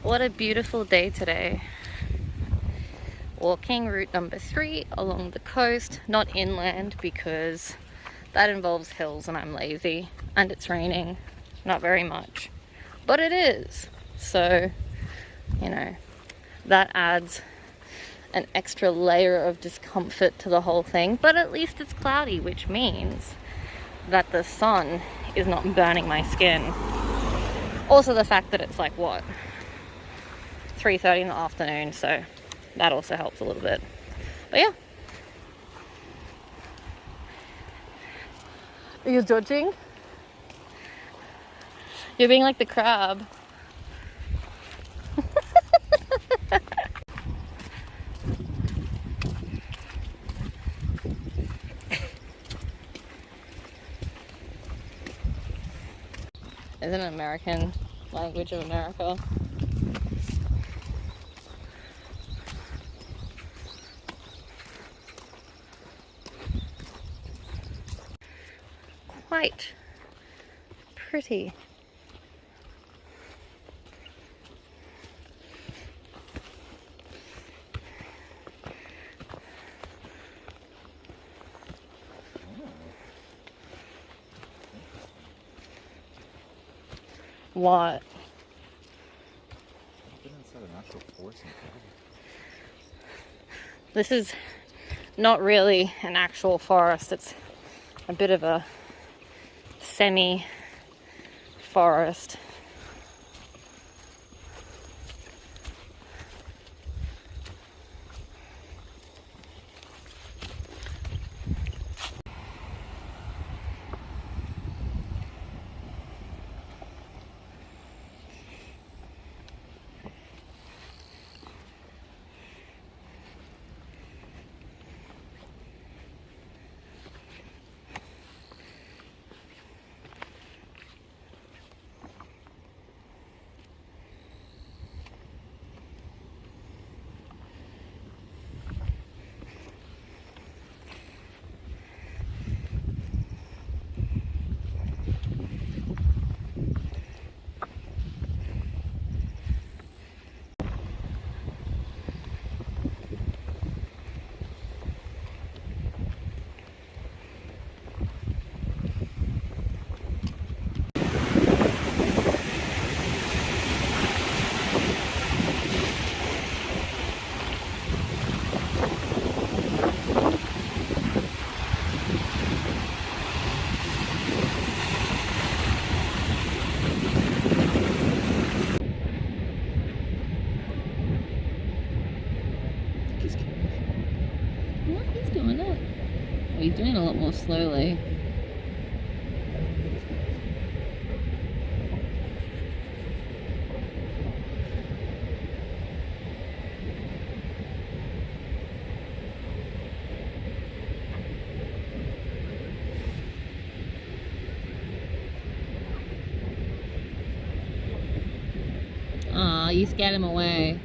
What a beautiful day today. Walking route number 3 along the coast, not inland because that involves hills and I'm lazy and it's raining, not very much, but it is. So, you know, that adds an extra layer of discomfort to the whole thing, but at least it's cloudy, which means that the sun is not burning my skin. Also the fact that it's like, what, 3:30 in the afternoon, so that also helps a little bit. But yeah. Are you judging? You're being like the crab. Isn't it American language of America? Quite pretty. What? This is not really an actual forest. It's a bit of a semi-forest. What is going on? Oh, he's doing it a lot more slowly. Aw, you scared him away.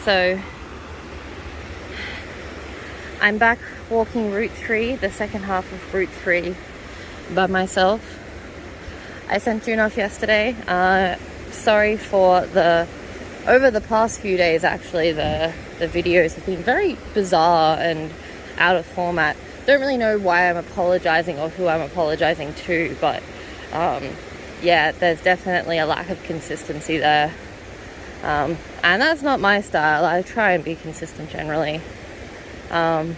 So I'm back walking Route 3, the second half of Route 3 by myself. I sent June off yesterday. Sorry for over the past few days, actually, the videos have been very bizarre and out of format. Don't really know why I'm apologizing or who I'm apologizing to, but yeah, there's definitely a lack of consistency there. And that's not my style. I try and be consistent generally. But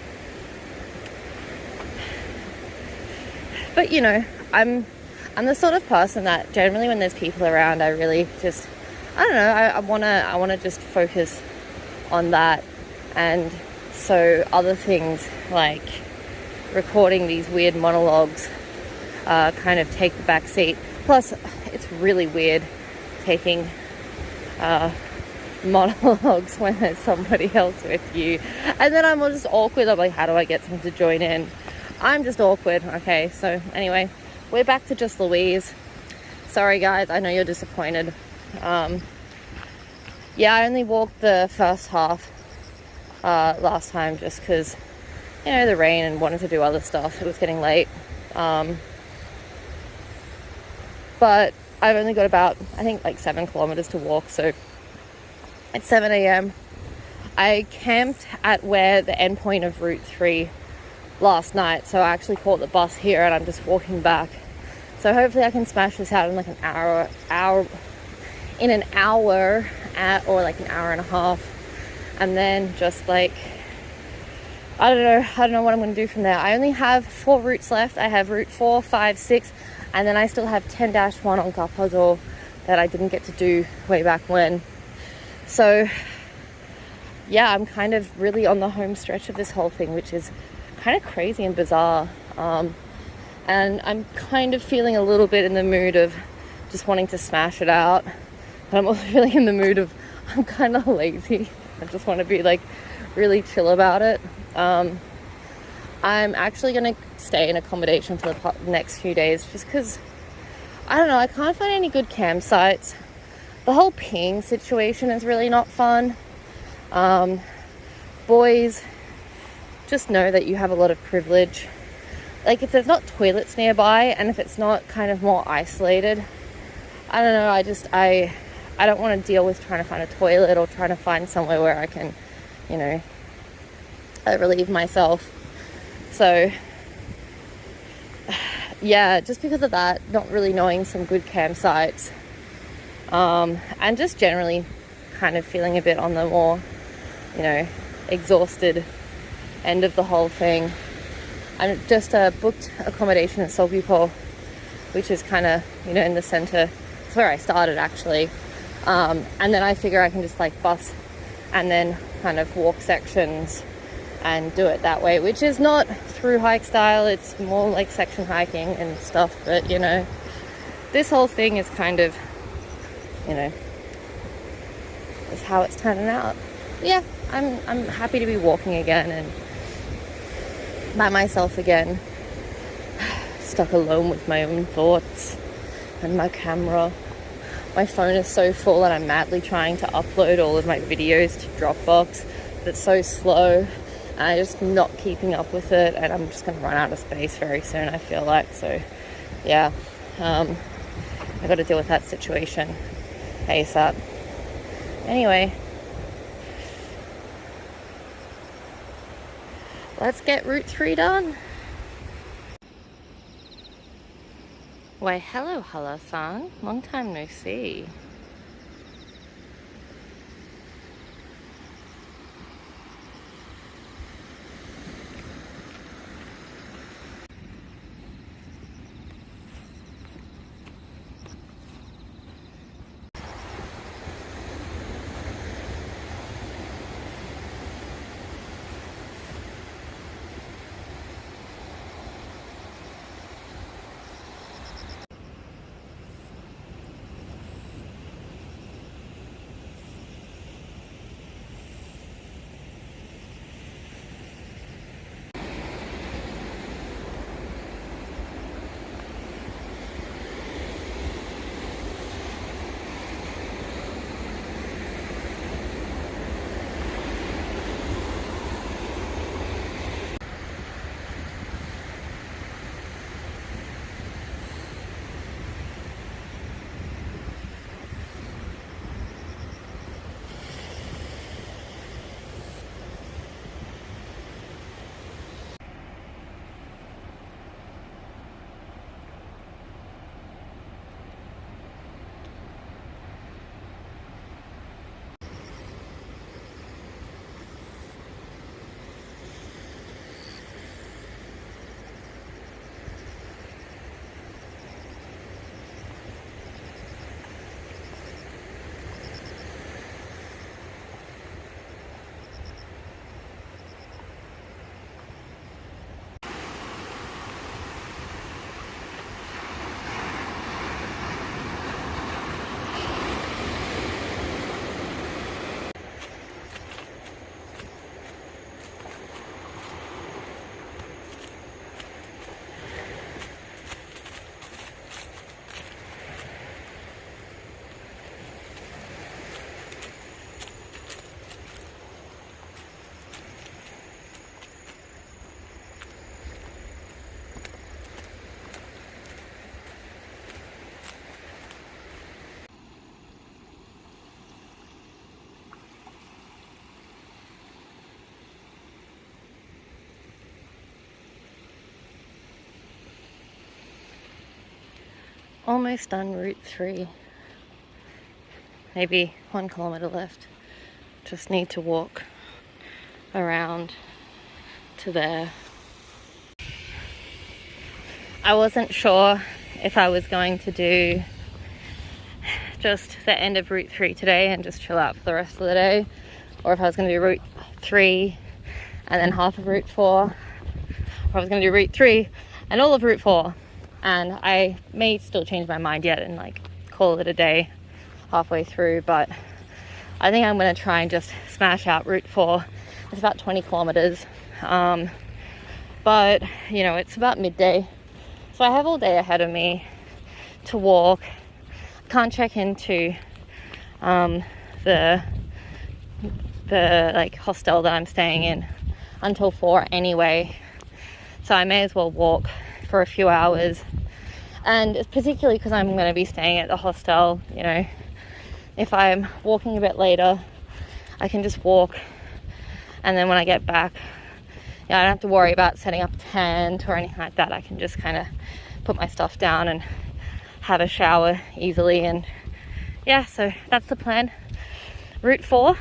you know, I'm the sort of person that generally when there's people around, I really just, I don't know, I wanna just focus on that. And so other things like recording these weird monologues kind of take the back seat. Plus, it's really weird taking monologues when there's somebody else with you. And then I'm just awkward. I'm like, how do I get someone to join in? I'm just awkward. Okay, so anyway, we're back to just Louise. Sorry guys, I know you're disappointed. Yeah, I only walked the first half last time just because, you know, the rain and wanted to do other stuff. It was getting late. But I've only got about, I think, like 7 kilometers to walk, so it's 7 a.m. I camped at where the end point of Route 3 last night, so I actually caught the bus here and I'm just walking back. So hopefully I can smash this out in like an hour, or like an hour and a half, and then just like, I don't know what I'm going to do from there. I only have 4 routes left. I have Route 4, 5, 6, and then I still have 10-1 on Carpazzo that I didn't get to do way back when. So yeah, I'm kind of really on the home stretch of this whole thing, which is kind of crazy and bizarre. And I'm kind of feeling a little bit in the mood of just wanting to smash it out. But I'm also feeling in the mood of I'm kind of lazy. I just want to be like really chill about it. I'm actually going to stay in accommodation for the next few days just because, I don't know, I can't find any good campsites. The whole peeing situation is really not fun. Boys, just know that you have a lot of privilege. Like, if there's not toilets nearby and if it's not kind of more isolated, I don't know, I don't want to deal with trying to find a toilet or trying to find somewhere where I can, you know, relieve myself. So yeah, just because of that, not really knowing some good campsites, and just generally kind of feeling a bit on the more, you know, exhausted end of the whole thing. I just booked accommodation at Solpipo, which is kind of, you know, in the center. It's where I started actually. And then I figure I can just like bus and then kind of walk sections and do it that way, which is not through hike style. It's more like section hiking and stuff. But, you know, this whole thing is kind of, you know, is how it's turning out. But yeah, I'm happy to be walking again and by myself again, stuck alone with my own thoughts and my camera. My phone is so full and I'm madly trying to upload all of my videos to Dropbox, but it's so slow and I'm just not keeping up with it, and I'm just going to run out of space very soon, I feel like. So yeah, I got to deal with that situation ASAP. Anyway, let's get Route 3 done. Why, hello, Hala-san. Long time no see. Almost done Route 3. Maybe 1 kilometer left. Just need to walk around to there. I wasn't sure if I was going to do just the end of Route 3 today and just chill out for the rest of the day, or if I was going to do Route 3 and then half of Route 4, or I was going to do Route 3 and all of Route 4. And I may still change my mind yet and like call it a day halfway through, but I think I'm going to try and just smash out Route 4. It's about 20 kilometers, but you know, it's about midday, so I have all day ahead of me to walk. Can't check into the like hostel that I'm staying in until 4 anyway, so I may as well walk for a few hours. And particularly because I'm going to be staying at the hostel, you know, if I'm walking a bit later, I can just walk, and then when I get back, you know, I don't have to worry about setting up a tent or anything like that. I can just kind of put my stuff down and have a shower easily. And yeah, so that's the plan. Route 4,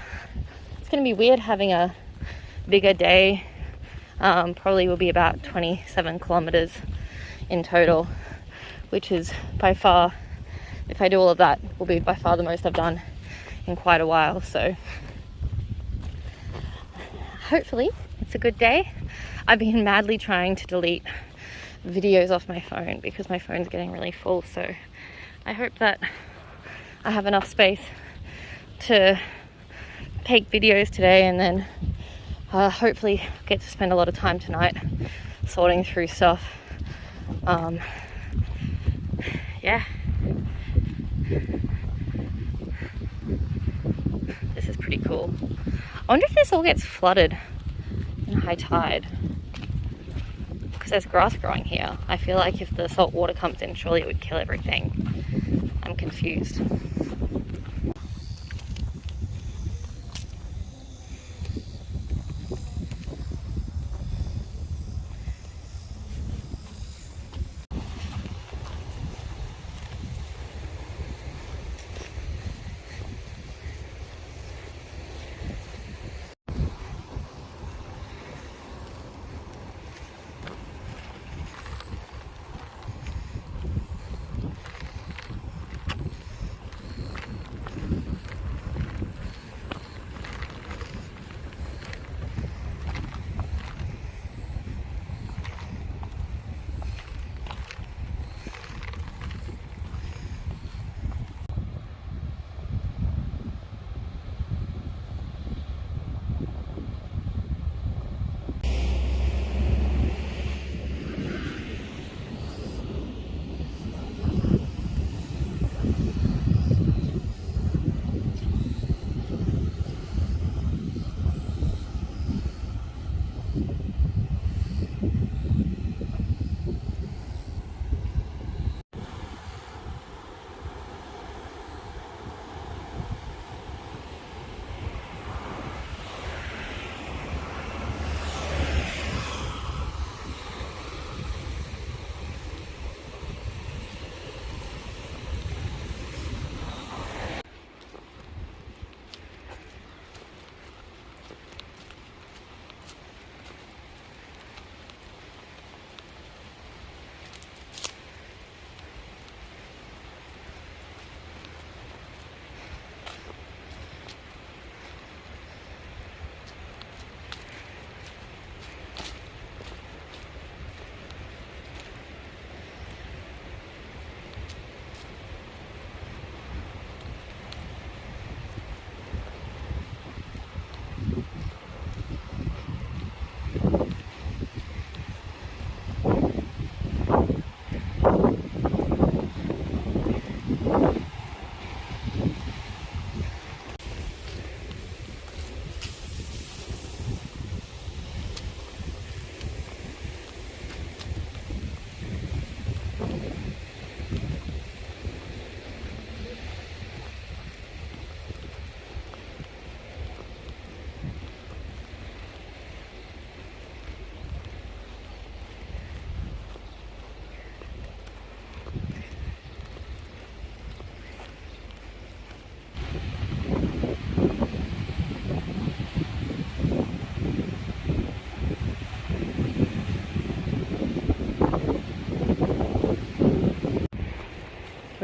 it's going to be weird having a bigger day. Probably will be about 27 kilometers in total, which is by far, if I do all of that, will be by far the most I've done in quite a while. So hopefully it's a good day. I've been madly trying to delete videos off my phone because my phone's getting really full, so I hope that I have enough space to take videos today, and then hopefully get to spend a lot of time tonight sorting through stuff. Yeah, this is pretty cool. I wonder if this all gets flooded in high tide, because there's grass growing here. I feel like if the salt water comes in, surely it would kill everything. I'm confused.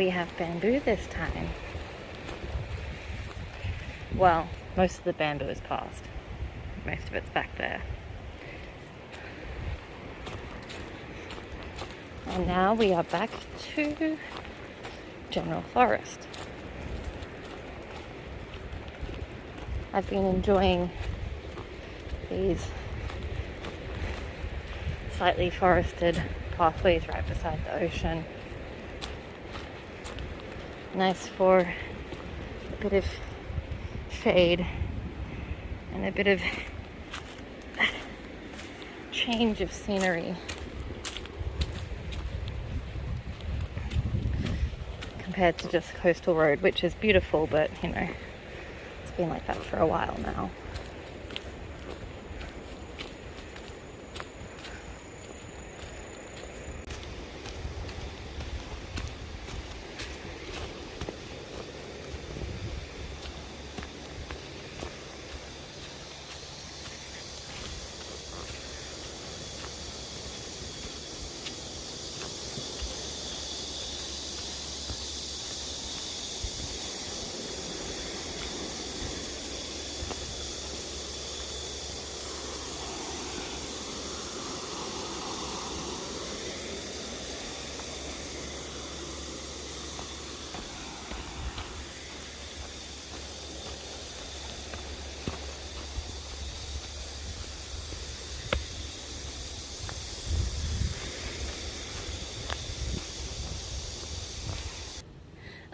we have bamboo this time. Well, most of the bamboo is past. Most of it's back there. And now we are back to general forest. I've been enjoying these slightly forested pathways right beside the ocean. Nice for a bit of shade and a bit of change of scenery compared to just coastal road, which is beautiful, but you know, it's been like that for a while now.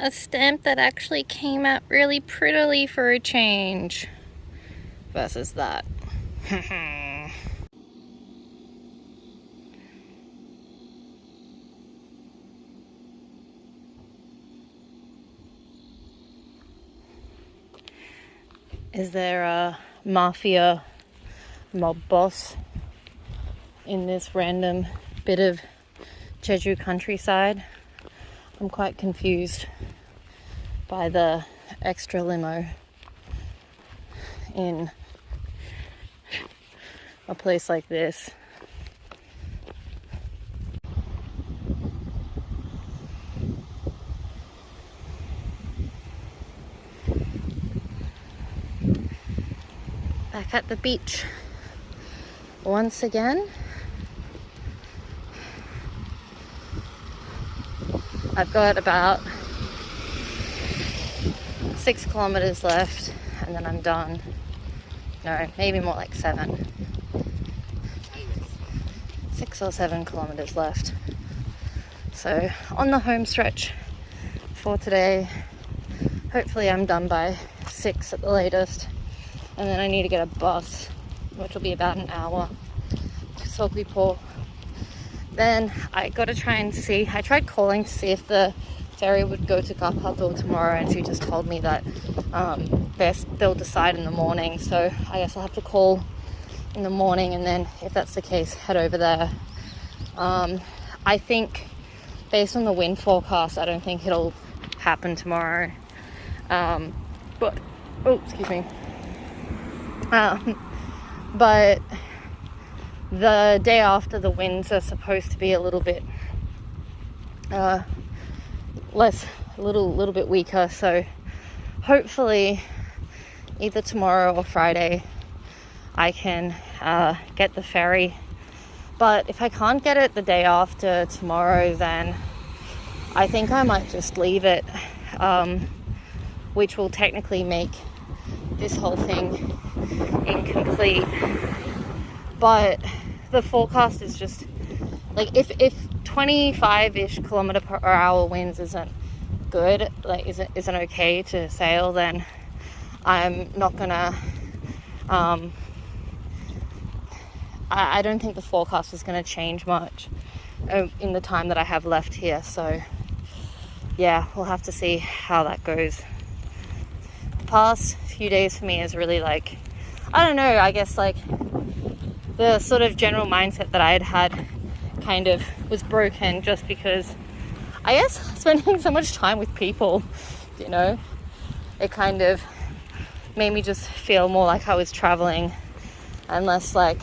A stamp that actually came out really prettily for a change versus that. Is there a mafia mob boss in this random bit of Jeju countryside? I'm quite confused by the extra limo in a place like this. Back at the beach once again. I've got about 6 kilometers left and then I'm done. No, maybe more like 7. 6 or 7 kilometers left. So on the home stretch for today. Hopefully I'm done by 6 at the latest. And then I need to get a bus, which will be about an hour to Soglipo. Then I got to try and see, I tried calling to see if the ferry would go to Kapato tomorrow, and she just told me that they'll decide in the morning. So I guess I'll have to call in the morning, and then if that's the case, head over there. I think based on the wind forecast, I don't think it'll happen tomorrow. But, oh, excuse me. But the day after, the winds are supposed to be a little bit less, a little bit weaker. So hopefully either tomorrow or Friday I can get the ferry. But if I can't get it the day after tomorrow, then I think I might just leave it, which will technically make this whole thing incomplete. But the forecast is just like, if 25-ish kilometer per hour winds isn't good, like isn't okay to sail, then I'm not gonna I don't think the forecast is going to change much in the time that I have left here. So yeah, we'll have to see how that goes. The past few days for me is really like, I don't know, I guess like the sort of general mindset that I had kind of was broken, just because I guess spending so much time with people, you know, it kind of made me just feel more like I was traveling and less like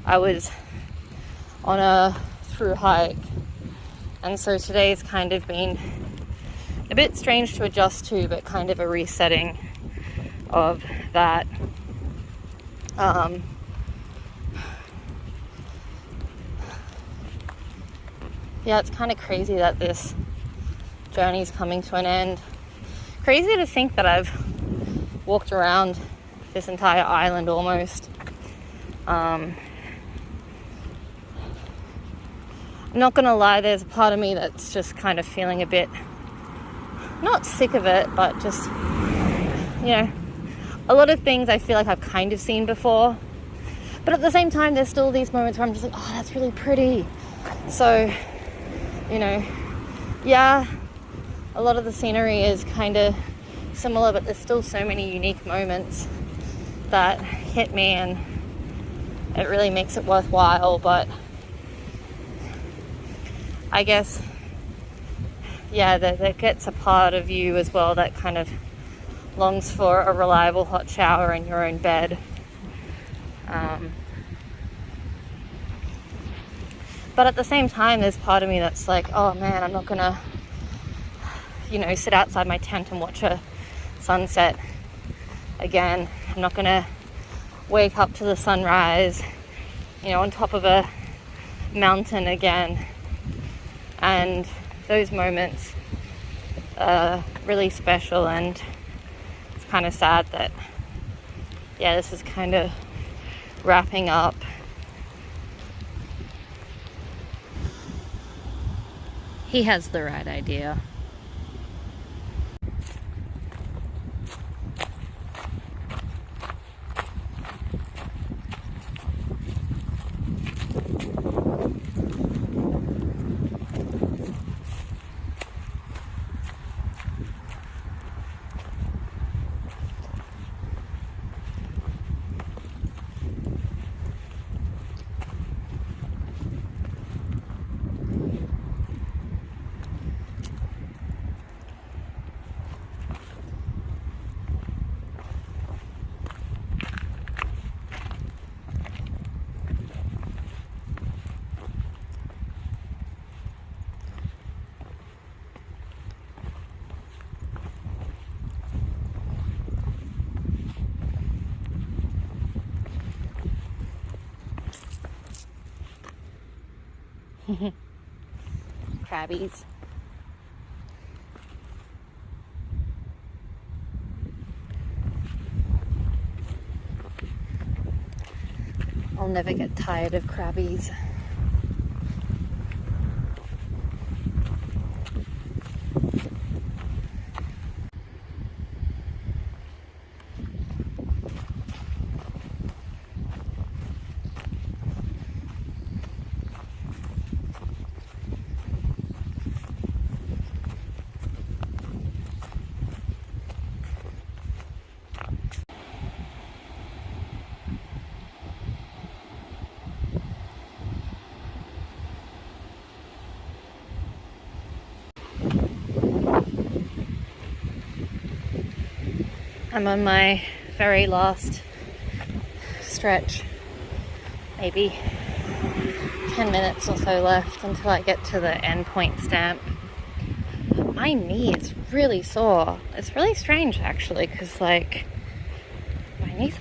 I was on a through hike. And so today's kind of been a bit strange to adjust to, but kind of a resetting of that. Yeah, it's kind of crazy that this journey is coming to an end. Crazy to think that I've walked around this entire island almost. I'm not gonna lie, there's a part of me that's just kind of feeling a bit, not sick of it, but just, you know, a lot of things I feel like I've kind of seen before. But at the same time, there's still these moments where I'm just like, oh, that's really pretty. So, you know, yeah, a lot of the scenery is kind of similar, but there's still so many unique moments that hit me, and it really makes it worthwhile. But I guess, yeah, that gets a part of you as well that kind of longs for a reliable hot shower in your own bed. But at the same time, there's part of me that's like, oh man, I'm not gonna, you know, sit outside my tent and watch a sunset again. I'm not gonna wake up to the sunrise, you know, on top of a mountain again. And those moments are really special, and it's kind of sad that, yeah, this is kind of wrapping up. He has the right idea. Crabbies. I'll never get tired of crabbies. I'm on my very last stretch, maybe 10 minutes or so left until I get to the endpoint stamp. My knee is really sore. It's really strange actually, because like my knee's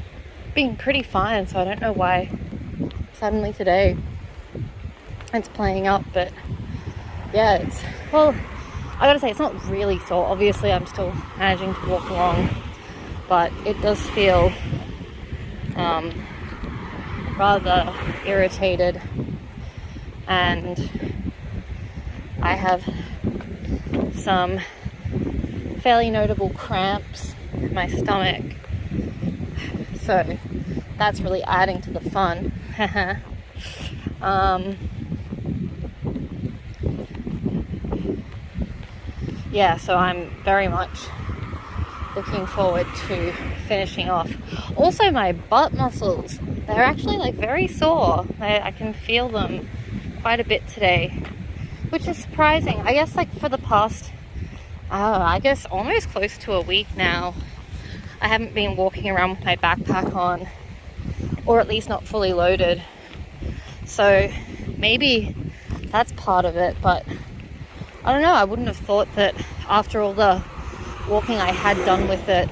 been pretty fine, so I don't know why suddenly today it's playing up. But yeah, it's, well, I gotta say, it's not really sore. Obviously I'm still managing to walk along, but it does feel rather irritated, and I have some fairly notable cramps in my stomach, so that's really adding to the fun. Yeah, so I'm very much looking forward to finishing off. Also, my butt muscles, they're actually like very sore. I can feel them quite a bit today, which is surprising. I guess like for the past, I guess almost close to a week now, I haven't been walking around with my backpack on, or at least not fully loaded. So maybe that's part of it, but I don't know, I wouldn't have thought that after all the walking I had done with it,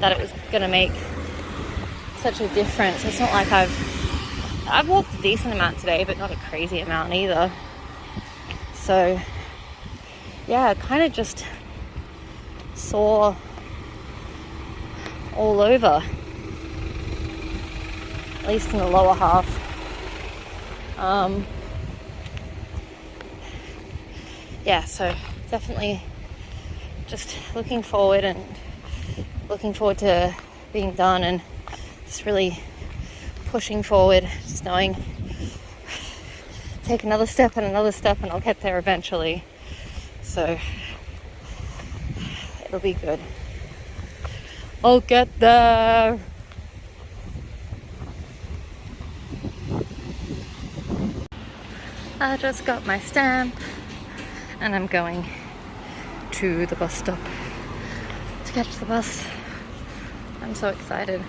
that it was going to make such a difference. It's not like I've walked a decent amount today, but not a crazy amount either. So yeah, kind of just sore all over, at least in the lower half. Yeah, so definitely just looking forward to being done, and just really pushing forward, just knowing take another step and I'll get there eventually. So it'll be good. I'll get there. I just got my stamp and I'm going to the bus stop to catch the bus. I'm so excited.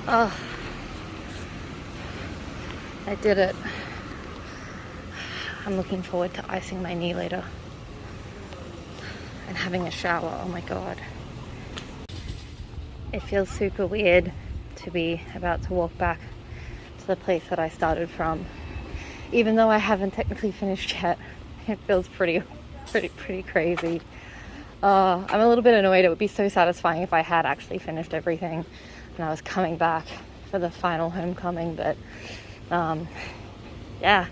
Oh, I did it. I'm looking forward to icing my knee later and having a shower. Oh my god. It feels super weird to be about to walk back to the place that I started from. Even though I haven't technically finished yet, it feels pretty crazy. I'm a little bit annoyed. It would be so satisfying if I had actually finished everything and I was coming back for the final homecoming, but yeah,